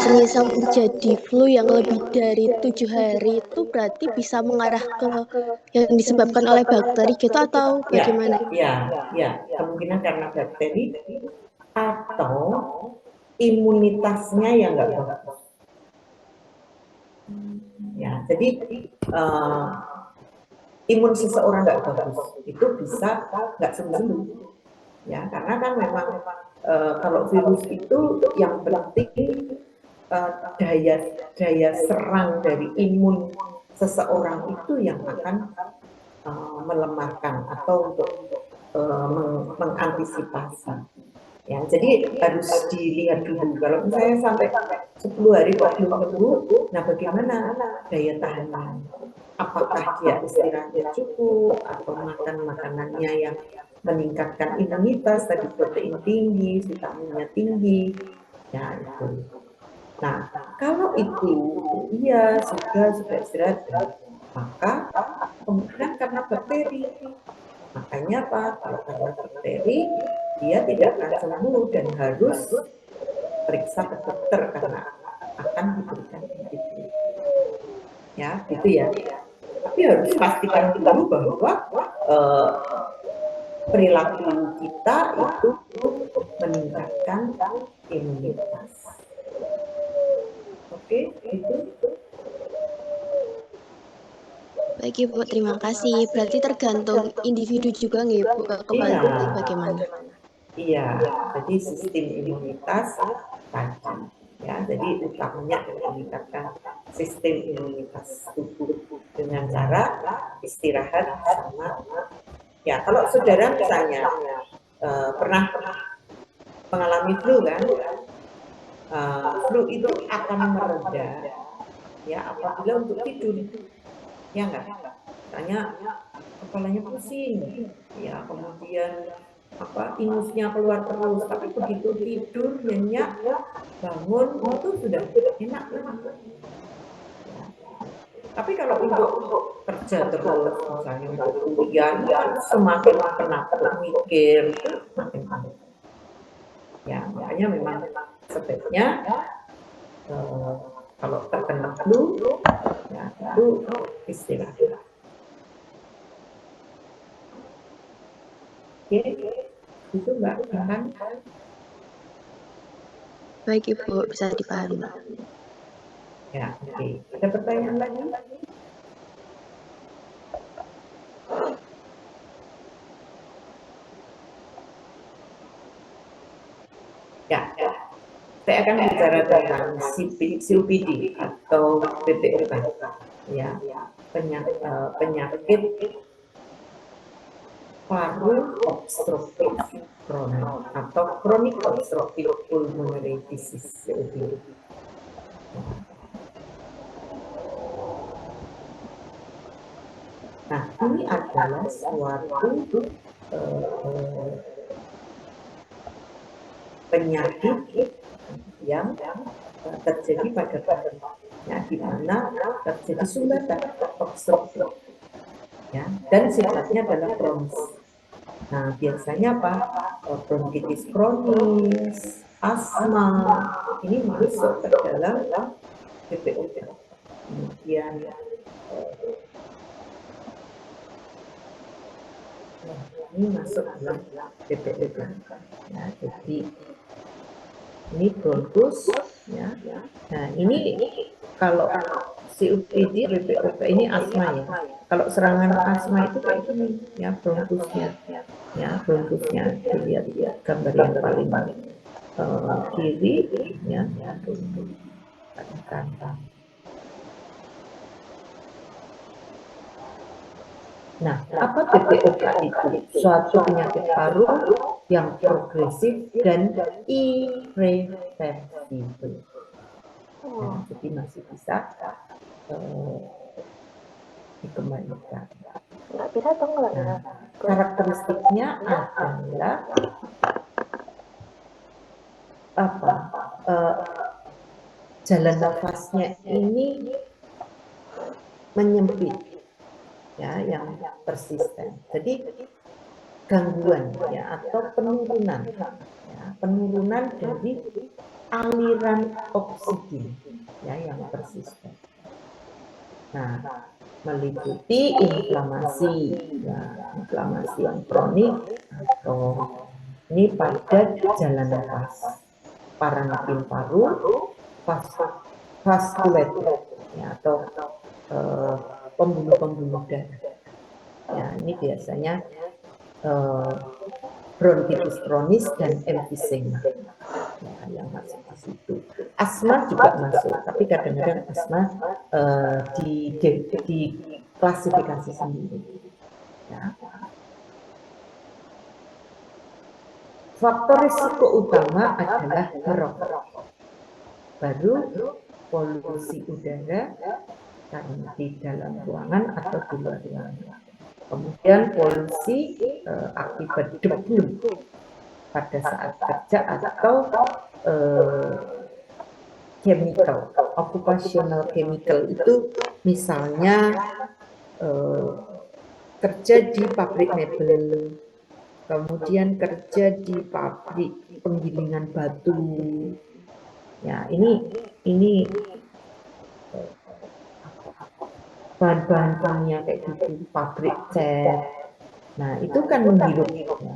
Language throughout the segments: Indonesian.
semisal terjadi flu yang lebih dari 7 hari itu berarti bisa mengarah ke yang disebabkan oleh bakteri gitu atau bagaimana? Ya, kemungkinan karena bakteri atau imunitasnya yang nggak bagus. Ya, jadi imun seseorang nggak bagus itu bisa nggak sembuh. Ya, karena kan memang kalau virus itu yang penting daya serang dari imun seseorang itu yang akan melemahkan atau untuk mengantisipasi. Ya, jadi harus dilihat dulu. Kalau misalnya sampai 10 hari kok belum sembuh, nah bagaimana daya tahannya? Apakah dia istirahatnya cukup atau makan makanannya yang meningkatkan imunitas, tadi protein tinggi, vitaminnya tinggi, ya itu. Nah, kalau itu iya sudah istirahat, maka kemungkinan karena bakteri. Makanya apa? Kalau karena bakteri, dia tidak akan sembuh dan harus periksa ke dokter karena akan diberikan antibiotik. Ya, gitu ya. Tapi harus pastikan dulu bahwa perilaku kita itu meningkatkan imunitas. Oke, itu. Baik Ibu, terima kasih. Berarti tergantung individu juga nggih Ibu, kekebalan itu bagaimana? Iya, jadi sistem imunitas tadi. Ya, jadi utamanya adalah meningkatkan sistem imunitas tubuh dengan cara istirahat sama. Ya, kalau saudara misalnya pernah mengalami flu kan, flu itu akan mereda ya apabila untuk tidur, ya enggak? Misalnya kepalanya pusing, ya kemudian inusnya keluar terus, tapi begitu tidur nyenyak bangun itu sudah enak kan? Ya. Tapi kalau untuk kerja terus, misalnya untuk kuliah, semakin penat mikir, makin panik. Ya, makanya memang sebaiknya kalau terkena flu, ya itu istirahat. Oke, itu Mbak Intan. Baik Ibu, bisa dipahami. Ya, oke. Ada pertanyaan lagi? Ya, saya akan bicara tentang COPD atau PPOK, ya, penyakit paru obstruktif kronik atau chronic obstructive pulmonary disease (COPD). Nah, ini adalah suatu penyakit yang terjadi pada paru, ya, di mana terjadi sumbatan obstruktif, ya, dan sifatnya adalah kronis. Nah, biasanya apa? Bronkitis kronis, asma, ini masuk ke dalam PPOK. Kemudian ini masuk dalam PPOK. Ya, jadi ini bronkus, ya. Nah, ini kalau COPD, PPOK ini asma ya. Kalau serangan asma itu kayak gini, ya bronkusnya, ya bronkusnya dilihat ya gambar yang paling kiri, ya kantang. Nah, apa PPOK itu? Suatu penyakit paru yang progresif dan irreversibel. Nah, jadi masih bisa dikembalikan. Nah, karakteristiknya adalah jalan nafasnya ini menyempit, ya, yang persisten. Jadi gangguan, ya, atau penurunan, ya, penurunan dari aliran oksigen ya yang persisten. Nah, meliputi inflamasi, ya, inflamasi yang kronik atau ini pada jalan nafas, paranapin paru, vaskuler, ya, atau pembunuh-pembunuh darah. Ya, ini biasanya bronkitis kronis dan emfisema. Ya, yang masuk di situ. Asma juga masuk, tapi kadang-kadang asma di klasifikasi sendiri. Ya. Faktor risiko utama adalah merokok, baru polusi udara karena di dalam ruangan atau di luar ruangan. Kemudian polusi akibat debu pada saat kerja atau chemical, occupational chemical itu misalnya kerja di pabrik mebel, kemudian kerja di pabrik penggilingan batu. Ya, ini bahan-bahan kimia kayak gitu, pabrik cat. Nah, itu kan menghirup. Ya.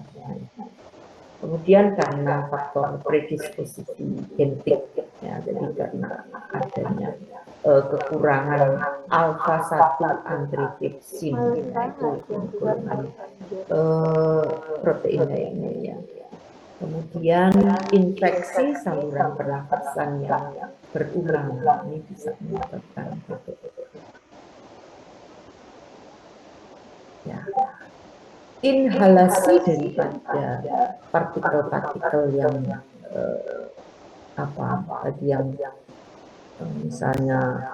Kemudian karena faktor predisposisi genetik, ya, jadi karena adanya kekurangan alfa-1 antitrypsin, yaitu golongan protein lainnya. Ya. Kemudian infeksi saluran pernafasan yang berulang, ini bisa menyebabkan ya. Inhalasi daripada partikel-partikel yang misalnya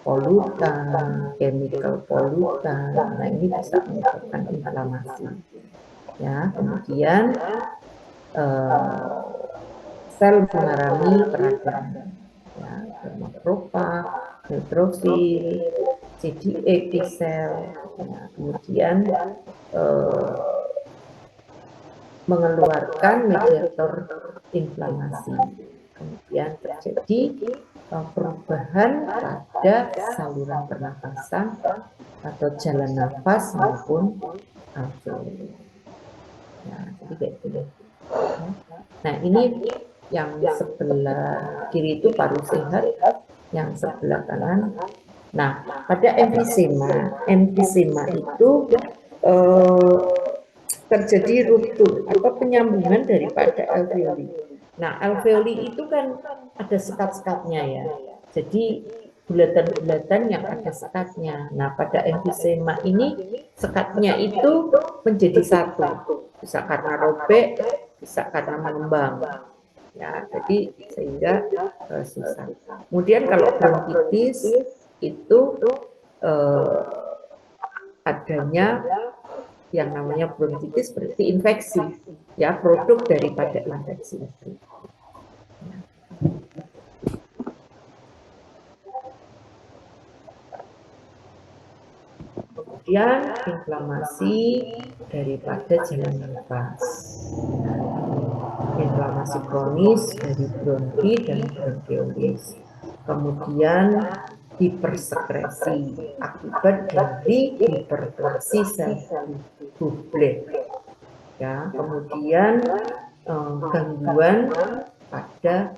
polutan, chemical polutan, nah ini bisa menyebabkan inflamasi. Ya, kemudian sel mengalami peradangan, ya, makrofag, neutrofil, CD8 T sel, ya, kemudian mengeluarkan mediator inflamasi. Kemudian terjadi perubahan pada saluran pernafasan atau jalan nafas maupun alveoli. Ya, jadi kayak gitu. Nah, ini yang sebelah kiri itu paru sehat, yang sebelah kanan. Nah, pada emfisema itu terjadi ruptur atau penyambungan daripada alveoli. Nah, alveoli itu kan ada sekat-sekatnya ya. Jadi bulatan-bulatan yang ada sekatnya. Nah, pada emfisema ini sekatnya itu menjadi satu. Bisa karena robek, bisa karena mengembang. Ya, jadi sehingga susah. Kemudian kalau bronkitis itu adanya yang namanya bronkitis berarti infeksi, ya, produk daripada infeksi itu. Kemudian inflamasi daripada jalan nafas, inflamasi kronis dari bronki dan bronchiolis. Kemudian hipersekresi akibat dari hiperplasi sel Goblet, ya. Kemudian gangguan pada